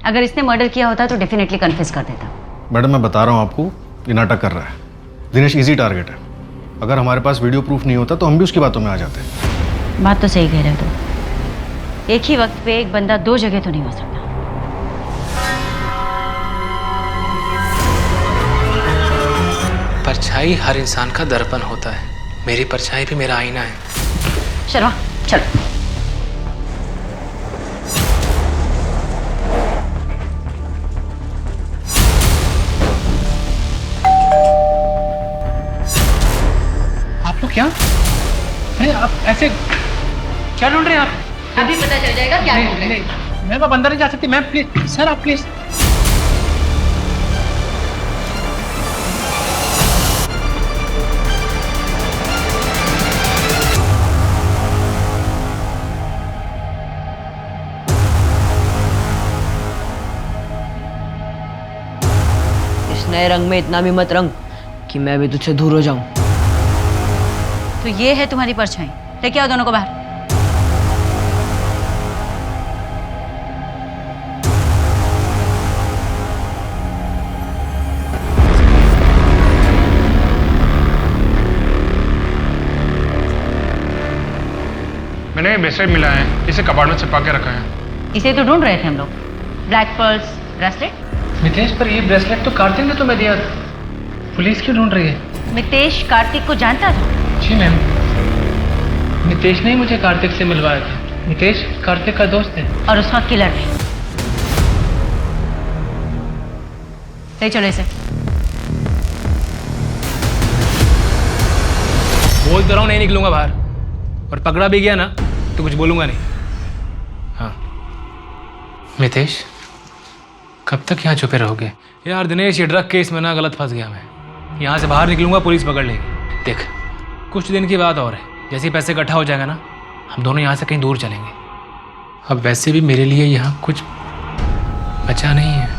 अगर इसने मर्डर किया होता तो डेफिनेटली कन्फेस कर देता। मैडम, मैं बता रहा हूँ आपको, ये नाटक कर रहा है। दिनेश इजी टारगेट है। अगर हमारे पास वीडियो प्रूफ नहीं होता तो हम भी उसकी बातों में आ जाते हैं। बात तो सही कह रहे हो तुम। एक ही वक्त पे एक बंदा 2 जगह तो नहीं हो सकता। परछाई हर इंसान का दर्पण होता है। मेरी परछाई भी मेरा आईना है। शर्मा, चलो। आप लोग क्या? अरे आप ऐसे क्या ढूंढ रहे हैं आप? अभी पता चल जाएगा क्या ढूंढ रहे हैं। मैम, आप अंदर नहीं जा सकती। मैम प्लीज, सर आप प्लीज। इस नए रंग में इतना भी मत रंग कि मैं भी तुझसे दूर हो जाऊं। तो ये है तुम्हारी परछाई। लेके आओ दोनों को बाहर। मैंने ये ब्रेसलेट मिला है, इसे कबाड़ में छिपा के रखा है। इसे तो ढूंढ रहे थे हम लोग। Black pearls bracelet. मितेश, पर ये ब्रेसलेट तो कार्तिक ने तुम्हें दिया था। पुलिस क्यों ढूंढ रही है? मितेश कार्तिक को जानता था? जी मैम, मितेश ने ही मुझे कार्तिक से मिलवाया था। मितेश कार्तिक का दोस्त है और उसका किलर भी। ले चलो इसे। बोल तो रहा हूँ नहीं निकलूंगा बाहर, और पकड़ा भी गया ना तो कुछ बोलूंगा नहीं। हाँ मितेश, कब तक यहाँ छुपे रहोगे? यार दिनेश, ये ड्रग केस में ना गलत फंस गया मैं। यहाँ से बाहर निकलूंगा पुलिस पकड़ लेगी। देख, कुछ दिन की बात और है, जैसे पैसे इकट्ठा हो जाएगा ना, हम दोनों यहाँ से कहीं दूर चलेंगे। अब वैसे भी मेरे लिए यहाँ कुछ बचा नहीं है।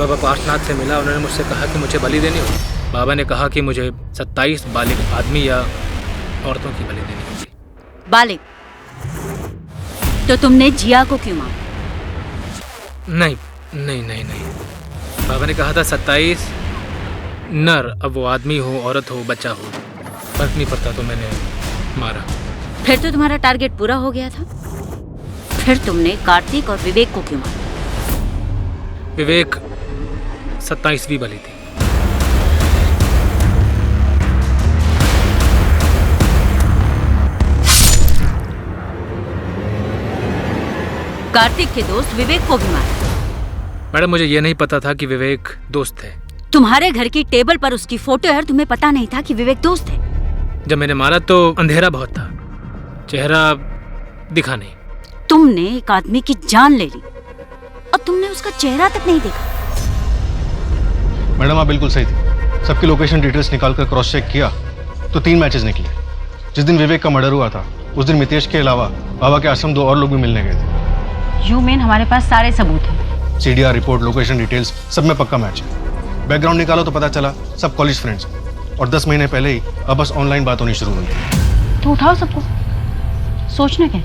बाबा पार्शनाथ से मिला, उन्होंने मुझसे कहा कि मुझे बलि देनी होगी। बाबा ने कहा कि मुझे 27 बालिग आदमी या औरतों की बलि देनी होगी। बालिग? तो तुमने जिया को क्यों मारा? नहीं नहीं नहीं नहीं, बाबा ने कहा था 27 नर, अब वो आदमी हो, औरत हो, बच्चा हो, फर्क नहीं पड़ता, तो मैंने मारा। फिर तो तुम्हारा टारगेट पूरा हो गया था। फिर तुमने कार्तिक और विवेक को क्यों मारा? विवेक 27वीं बलि थी। कार्तिक के दोस्त विवेक को भी मारा? मैडम, मुझे ये नहीं पता था कि विवेक दोस्त है। तुम्हारे घर की टेबल पर उसकी फोटो है और तुम्हें पता नहीं था कि विवेक दोस्त है? जब मैंने मारा तो अंधेरा बहुत था, चेहरा दिखा नहीं। तुमने एक आदमी की जान ले ली और तुमने उसका चेहरा तक नहीं देखा। मैडम, आप बिल्कुल सही थी। सबकी लोकेशन डिटेल्स निकाल कर क्रॉस चेक किया तो 3 मैचेस निकले। जिस दिन विवेक का मर्डर हुआ था उस दिन मितेश के अलावा बाबा के आश्रम 2 और लोग भी मिलने गए थे। यू मीन हमारे पास सारे सबूत हैं? सीडीआर रिपोर्ट, लोकेशन डिटेल्स, सब में पक्का मैच है। बैकग्राउंड निकालो तो पता चला सब कॉलेज फ्रेंड्स हैं और 10 महीने पहले ही अब बस ऑनलाइन बात होनी शुरू हुई। तो उठाओ सबको, सोचना क्या?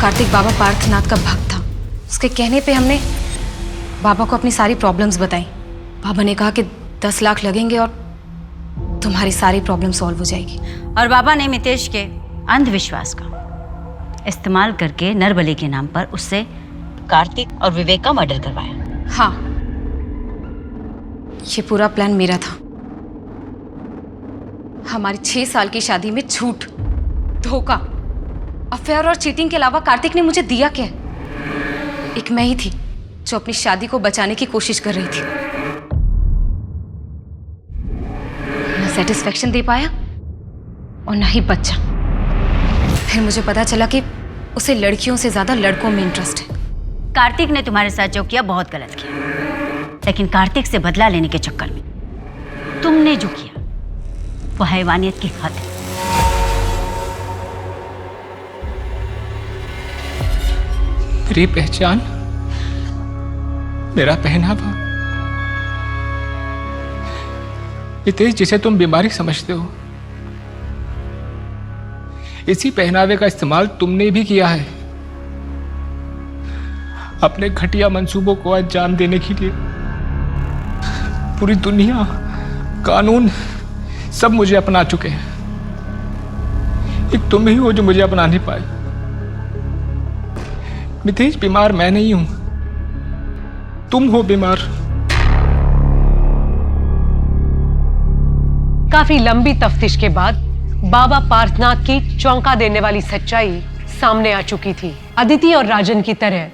कार्तिक बाबा पार्थनाथ का भक्त था। उसके कहने पे हमने बाबा को अपनी सारी प्रॉब्लम्स बताई। बाबा ने कहा कि 10 लाख लगेंगे और तुम्हारी सारी प्रॉब्लम सॉल्व हो जाएगी। और बाबा ने मितेश के अंधविश्वास का इस्तेमाल करके नरबली के नाम पर उससे कार्तिक और विवेक का मर्डर करवाया। हाँ, ये पूरा प्लान मेरा था। हमारी 6 साल की शादी में झूठ, धोखा, अफेयर और चीटिंग के अलावा कार्तिक ने मुझे दिया क्या? एक मैं ही थी जो अपनी शादी को बचाने की कोशिश कर रही थी। ना सेटिस्फेक्शन दे पाया और ना ही बच्चा। फिर मुझे पता चला कि उसे लड़कियों से ज्यादा लड़कों में इंटरेस्ट है। कार्तिक ने तुम्हारे साथ जो किया बहुत गलत किया, लेकिन कार्तिक से बदला लेने के चक्कर में तुमने जो किया वो हैवानियत की हद है। मेरी पहचान, मेरा पहनावा, मितेश जिसे तुम बीमारी समझते हो, इसी पहनावे का इस्तेमाल तुमने भी किया है अपने घटिया मंसूबों को अंजाम देने के लिए। पूरी दुनिया, कानून सब मुझे अपना चुके हैं, एक तुम ही हो जो मुझे अपना नहीं पाए। मितेश, बीमार मैं नहीं हूं, तुम हो बीमार। काफी लंबी तफ्तीश के बाद बाबा पार्थनाथ की चौंका देने वाली सच्चाई सामने आ चुकी थी। अदिति और राजन की तरह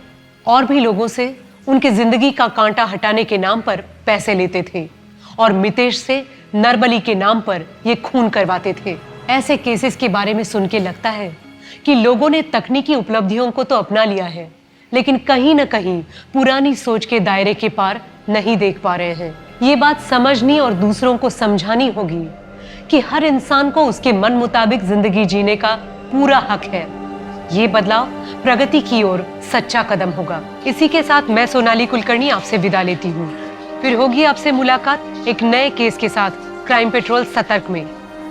और भी लोगों से उनकी जिंदगी का कांटा हटाने के नाम पर पैसे लेते थे और मितेश से नरबली के नाम पर ये खून करवाते थे। ऐसे केसेस के बारे में सुन के लगता है कि लोगों ने तकनीकी उपलब्धियों को तो अपना लिया है, लेकिन कहीं न कहीं पुरानी सोच के दायरे के पार नहीं देख पा रहे हैं। ये बात समझनी और दूसरों को समझानी होगी कि हर इंसान को उसके मन मुताबिक जिंदगी जीने का पूरा हक है। ये बदलाव प्रगति की ओर सच्चा कदम होगा। इसी के साथ मैं सोनाली कुलकर्णी आपसे विदा लेती हूँ। फिर होगी आपसे मुलाकात एक नए केस के साथ क्राइम पेट्रोल सतर्क में।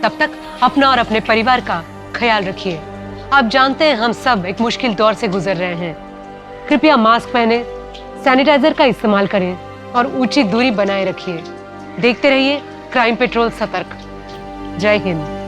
तब तक अपना और अपने परिवार का ख्याल रखिए। आप जानते हैं हम सब एक मुश्किल दौर से गुजर रहे हैं। कृपया मास्क पहने, सैनिटाइजर का इस्तेमाल करें और उचित दूरी बनाए रखिए। देखते रहिए क्राइम पेट्रोल सतर्क। जय हिंद।